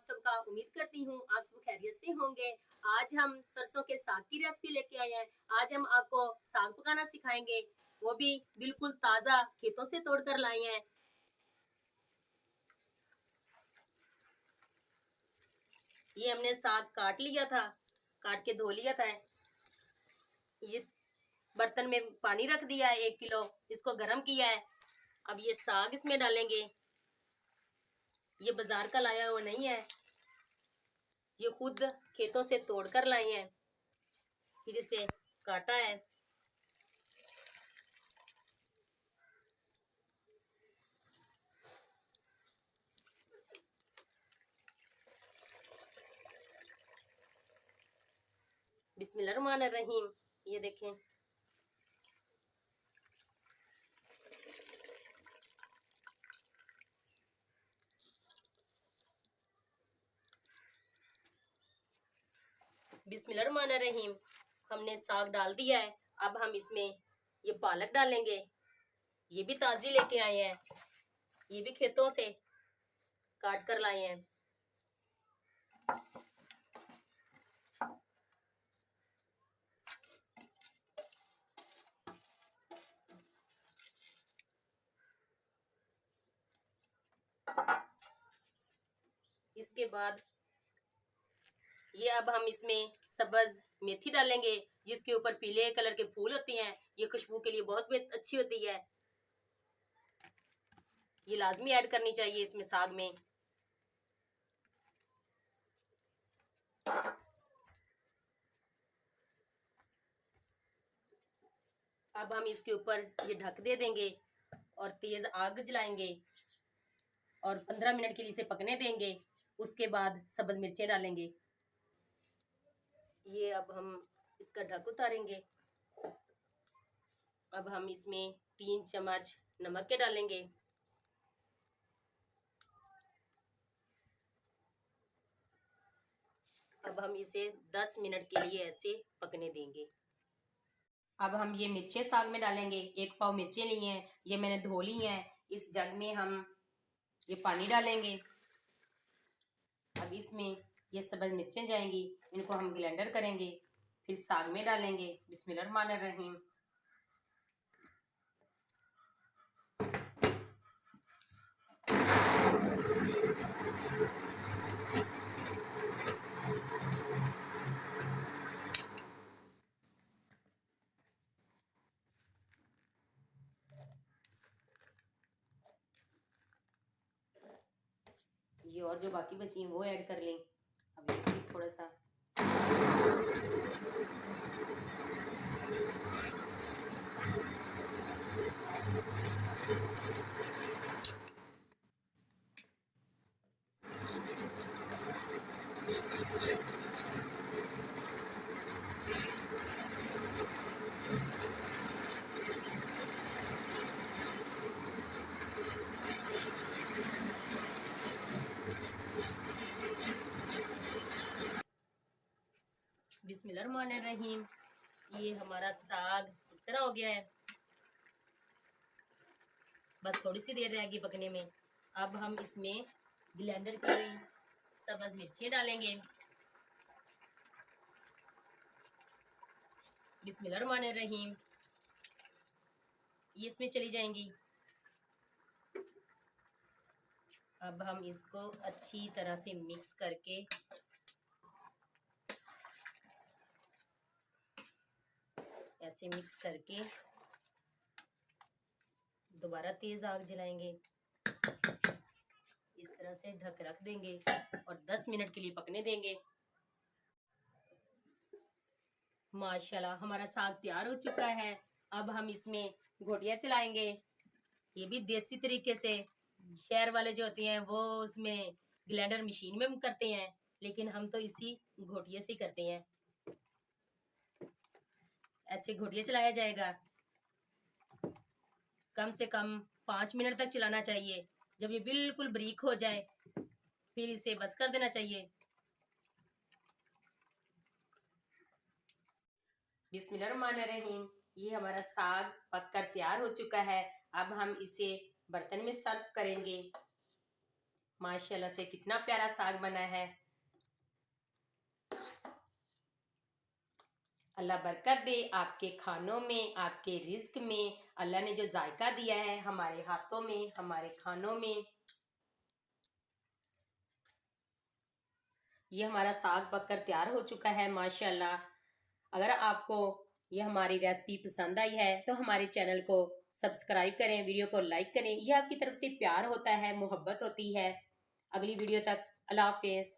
सबका। उम्मीद करती हूँ आप सब खैरियत से होंगे। आज हम सरसों के साग की रेसिपी लेके आए हैं। आज हम आपको साग पकाना सिखाएंगे, वो भी बिल्कुल ताज़ा खेतों से तोड़ कर लाए हैं। ये हमने साग काट लिया था, काट के धो लिया था। ये बर्तन में पानी रख दिया है 1 किलो, इसको गर्म किया है। अब ये साग इसमें डालेंगे। ये बाजार का लाया हुआ नहीं है, ये खुद खेतों से तोड़ कर लाए हैं, फिर इसे काटा है। बिस्मिल्लाहिर्रहमानिर्रहीम। ये देखें, बिस्मिल्लाहिर्रहमानिर्रहीम। हमने साग डाल दिया है। अब हम इसमें ये पालक डालेंगे। ये भी ताज़ी लेके आए हैं, ये भी खेतों से काट कर लाए हैं। इसके बाद ये अब हम इसमें सब्ज मेथी डालेंगे, जिसके ऊपर पीले कलर के फूल होते हैं। ये खुशबू के लिए बहुत अच्छी होती है, ये लाजमी ऐड करनी चाहिए इसमें साग में। अब हम इसके ऊपर ये ढक दे देंगे और तेज आग जलाएंगे और 15 मिनट के लिए इसे पकने देंगे। उसके बाद सब्ज मिर्चें डालेंगे। ये अब हम इसका ढक उतारेंगे। अब हम इसमें 3 चम्मच नमक के डालेंगे। अब हम इसे 10 मिनट के लिए ऐसे पकने देंगे। अब हम ये मिर्चें साग में डालेंगे। 1 पाव मिर्चें ली हैं, ये मैंने धो ली हैं। इस जग में हम ये पानी डालेंगे। अब इसमें ये सब्ज मिर्चें जाएंगी, इनको हम ग्राइंडर करेंगे, फिर साग में डालेंगे। बिस्मिल्लाहिर्रहमानिर्रहीम। ये और जो बाकी बची हैं वो ऐड कर लें। अब ये भी थोड़ा सा बिस्मिल्लाहिर्रहमानिर्रहीम। ये हमारा साग इस तरह हो गया है, बस थोड़ी सी देर रहेगी पकने में। अब हम इसमें ग्राइंडर की हुई सब्ज मिर्चें डालेंगे। बिस्मिल्लाहिर्रहमानिर्रहीम। ये इसमें चली जाएंगी। अब हम इसको अच्छी तरह से मिक्स करके ऐसे मिक्स करके दोबारा तेज आग जलाएंगे। इस तरह से ढक रख देंगे और 10 मिनट के लिए पकने देंगे। माशाल्लाह हमारा साग तैयार हो चुका है। अब हम इसमें घोटियाँ चलाएंगे। ये भी देसी तरीके से, शहर वाले जो होते हैं वो उसमें ग्राइंडर मशीन में करते हैं, लेकिन हम तो इसी घोटिये से करते हैं। ऐसे घोटिया चलाया जाएगा। कम से कम 5 मिनट तक चलाना चाहिए। जब ये बिल्कुल बारीक हो जाए फिर इसे बस कर देना चाहिए। बिस्मिल्लाहिर्रहमानिर्रहीम। ये हमारा साग पककर तैयार हो चुका है। अब हम इसे बर्तन में सर्व करेंगे। माशाल्लाह से कितना प्यारा साग बना है। अल्लाह बरकत दे आपके खानों में, आपके रिज्क में। अल्लाह ने जो जायका दिया है हमारे हाथों में, हमारे खानों में। ये हमारा साग पककर तैयार हो चुका है माशाल्लाह। अगर आपको ये हमारी रेसिपी पसंद आई है तो हमारे चैनल को सब्सक्राइब करें, वीडियो को लाइक करें। यह आपकी तरफ से प्यार होता है, मोहब्बत होती है। अगली वीडियो तक अल्लाह हाफिज।